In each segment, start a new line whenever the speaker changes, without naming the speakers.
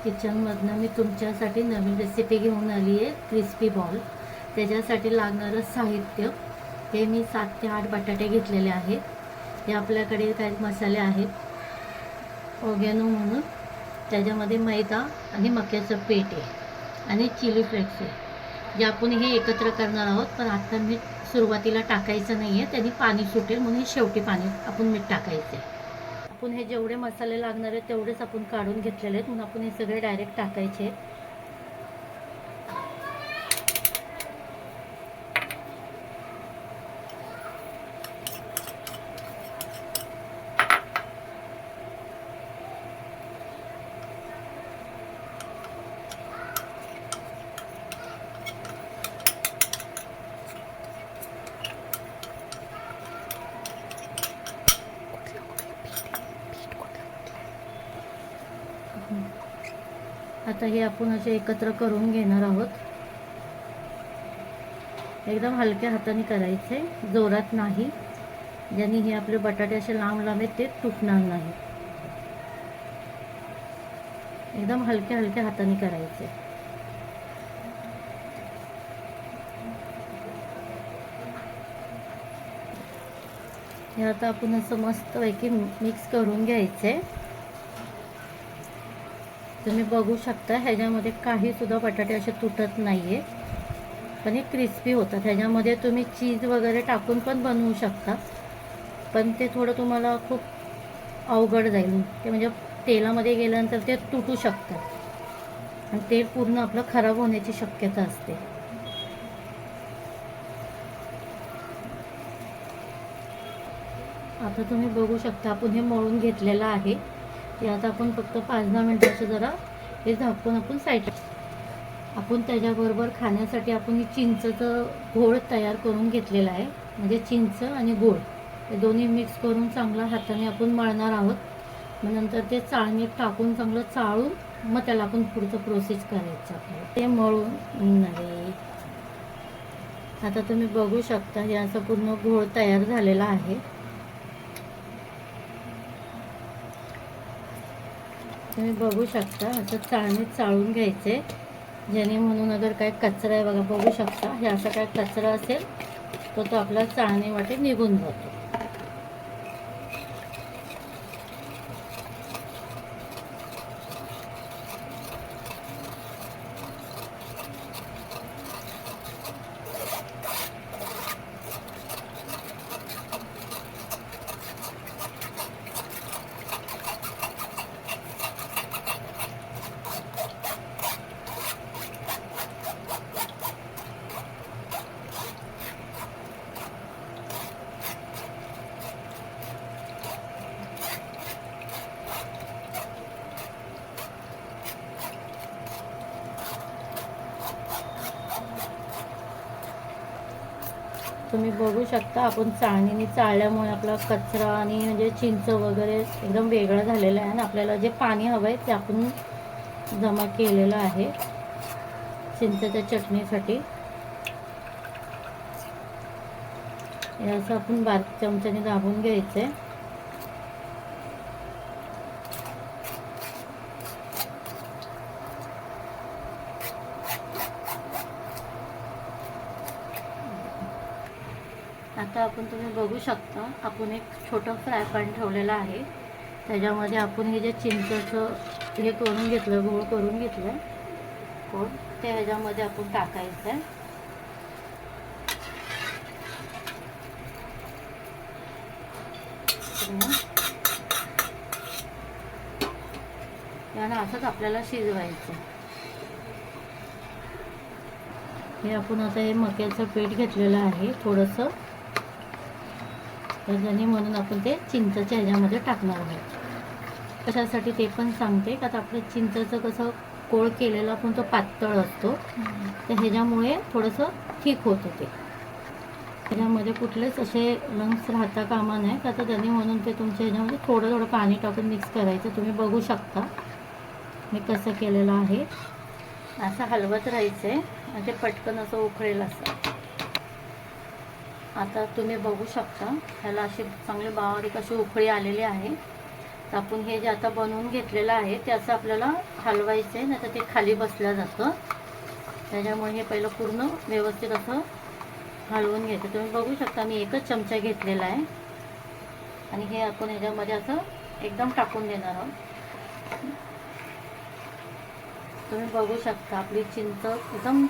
किचनमधनं मी तुमच्यासाठी नवीन रेसिपी घेऊन आली आहे, क्रिस्पी बॉल. त्याच्यासाठी लागणारं साहित्य हे मी 7 ते 8 बटाटे घेतलेले आहेत. हे आपल्याकडे काही मसाले आहेत ओगॅनो म्हणून, त्याच्यामध्ये मैदा आणि मक्याचं पीठ आहे आणि चिली फ्लेक्स आहे, जे आपण हे एकत्र करणार आहोत. पण आता मीठ सुरुवातीला टाकायचं नाही आहे, त्यांनी पाणी सुटेल म्हणून शेवटी पाणी आपण मीठ टाकायचं आहे. आपण हे जेवढे मसाले लागणार आहेत तेवढेच आपण काढून घेतलेले आहेत, म्हणून आपण हे सगळे डायरेक्ट टाकायचे आहेत. आता हे आपण असे एकत्र करून घेणार आहोत. एकदम हलक्या हाताने करायचे, जोरात नाही, ज्याने हे आपले बटाटे असे लांब लांब आहेत ते तुटणार नाही. एकदम हलक्या हलक्या हाताने करायचे. हे आता आपण असं मस्तपैकी मिक्स करून घ्यायचे. तुम्ही बघू शकता ह्याच्यामध्ये काही सुद्धा बटाटे असे तुटत नाहीये, पण हे क्रिस्पी होतात. ह्याच्यामध्ये तुम्ही चीज वगैरे टाकून पण बनवू शकता, पण ते थोडं तुम्हाला खूप अवघड जाईल. ते म्हणजे तेलामध्ये गेल्यानंतर ते तुटू शकतात आणि तेल पूर्ण आपलं खराब होण्याची शक्यता असते. आता तुम्ही बघू शकता आपण हे मळून घेतलेलं आहे. ते आता आपण फक्त 5-10 मिनिटाचं जरा हे झाकून आपण साईड. आपण त्याच्याबरोबर खाण्यासाठी आपण ही चिंचचं घोळ तयार करून घेतलेला आहे. म्हणजे चिंच आणि गूळ हे दोन्ही मिक्स करून चांगला हाताने आपण मळणार आहोत. मग नंतर ते चाळणीत टाकून चांगलं चाळून मग त्याला आपण पुढचं प्रोसेस करायचं आपल्याला. ते मळून नाही. आता तुम्ही बघू शकता हे असं पूर्ण घोळ तयार झालेला आहे. तुम्ही बघू शकता असं चाळणीत चाळून घ्यायचे, ज्याने म्हणून अगर काय कचरा आहे बघा, बघू शकता हे असा काय कचरा असेल तो आपला चाळणी वाटे निघून जातो. तुम्ही बघू शकता आपण चाळणीने चाळल्यामुळे आपला कचरा आणि म्हणजे चिंच वगैरे एकदम वेगळा झालेला आहे आणि आपल्याला जे पाणी हवं आहे ते आपण जमा केलेलं आहे चिंचेच्या चटणीसाठी. हे असं आपण बारीक चमच्याने दाबून घ्यायचं आहे. आता आपण तुम्ही बघू शकता आपण एक छोटं फ्राय पॅन ठेवलेलं आहे. त्याच्यामध्ये आपण हे जे चिंचेचं हे करून घेतलं, गोळ करून घेतलं ते ह्याच्यामध्ये आपण टाकायचं आहे. आणि असंच आपल्याला शिजवायचं. हे आपण आता हे मक्याचं पीठ घेतलेलं आहे थोडंसं, त्याच्याने म्हणून आपण ते चिंचेच्या ह्याच्यामध्ये टाकणार आहोत. कशासाठी ते पण सांगते का, आता आपलं चिंचेचं कसं कोळ केलेला पण तो पातळ असतो, तर ह्याच्यामुळे थोडंसं ठीक होतं ते. ह्याच्यामध्ये कुठलेच असे लंग्स राहता कामा नाही. आता त्यांनी म्हणून ते तुमच्या ह्याच्यामध्ये थोडं थोडं पाणी टाकून मिक्स करायचं. तुम्ही बघू शकता मी कसं केलेलं आहे. असं हलवत राहायचं आहे आणि ते पटकन असं उकळेल असं. आता तुम्ही बघू शकता ह्याला अशी चांगली बारीक अशी उकळी आलेली आहे. तर आपण हे जे आता बनवून घेतलेलं आहे ते असं आपल्याला हलवायचं आहे, नाही तर ते खाली बसलं जातं. त्याच्यामुळे हे पहिलं पूर्ण व्यवस्थित असं हलवून घ्यायचं. तुम्ही बघू शकता मी एकच चमचा घेतलेला आहे आणि हे आपण ह्याच्यामध्ये असं एकदम टाकून देणार आहोत. तुम्ही बघू शकता आपली चिंच एकदम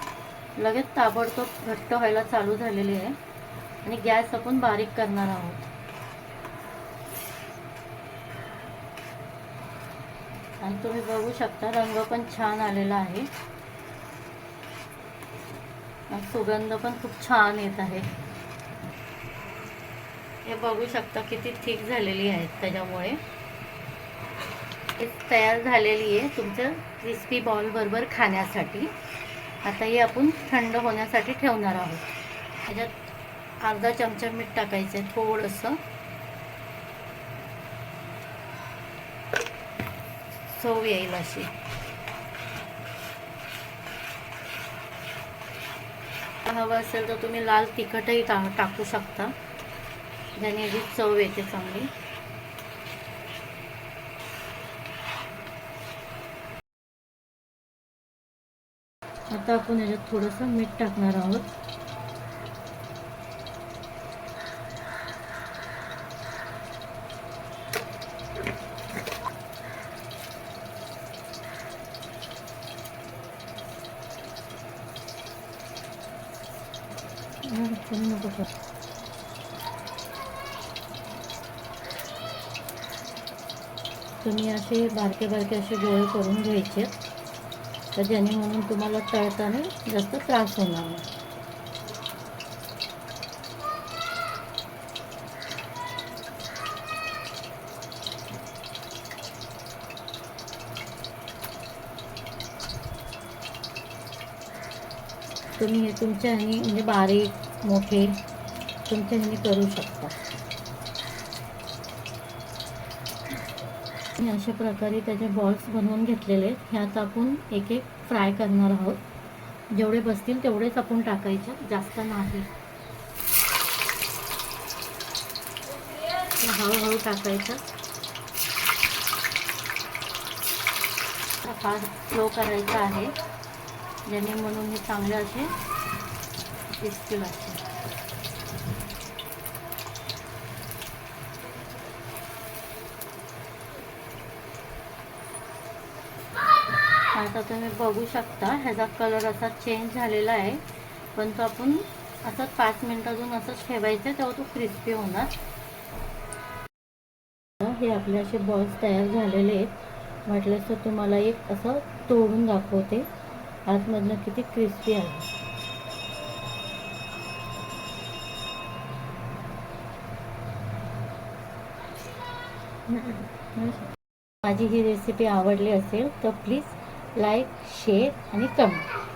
लगेच ताबडतोब घट्ट व्हायला चालू झालेली आहे आणि गॅस आपण बारीक करणार आहोत. आणि तुम्ही बघू शकता रंग पण छान आलेला आहे आणि सुगंध पण खूप छान येत आहे. हे बघू शकता किती थिक झालेली आहेत. त्याच्यामुळे हे तयार झालेली आहे तुमचं क्रिस्पी बॉल बरोबर खाण्यासाठी. आता हे आपण थंड होण्यासाठी ठेवणार आहोत. ह्याच्यात अर्धा चमचा मीठ टाकायचं आहे, थोडंसं चव येईल अशी. हवं असेल तर तुम्ही लाल तिखटही टाकू शकता, ज्याने याची चव येते चांगली. आता आपण याच्यात थोडंसं मीठ टाकणार आहोत. तुम्ही असे बारके बारके असे गोळे करून घ्यायचे, तर ज्याने म्हणून तुम्हाला तळताना जास्त त्रास होणार नाही. तुम्ही हे तुमच्या ह्यानी म्हणजे बारीक मोठे तुमच्या ह्यानी करू शकता. मी अशा प्रकारे त्याचे बॉल्स बनवून घेतलेले आहेत. हे आता आपण एक एक फ्राय करणार आहोत. जेवढे बसतील तेवढेच आपण टाकायचे, जास्त नाही. हळूहळू टाकायचं. फास्ट स्लो करायचा आहे, ज्याने म्हणून हे चांगले असे दिसतील असे. आता तुम्ही बघू शकता ह्याचा कलर असा चेंज झालेला आहे, पण तो आपण असं 5 मिनिट अजून असंच ठेवायचं, तेव्हा तो क्रिस्पी होणार. हे आपले असे बॉल्स तयार झालेले आहेत. म्हटलं तर तुम्हाला एक असं तोडून दाखवते आतमधनं किती क्रिस्पी आहे. माझी ही रेसिपी आवडली असेल तर प्लीज लाईक, शेअर आणि कमेंट.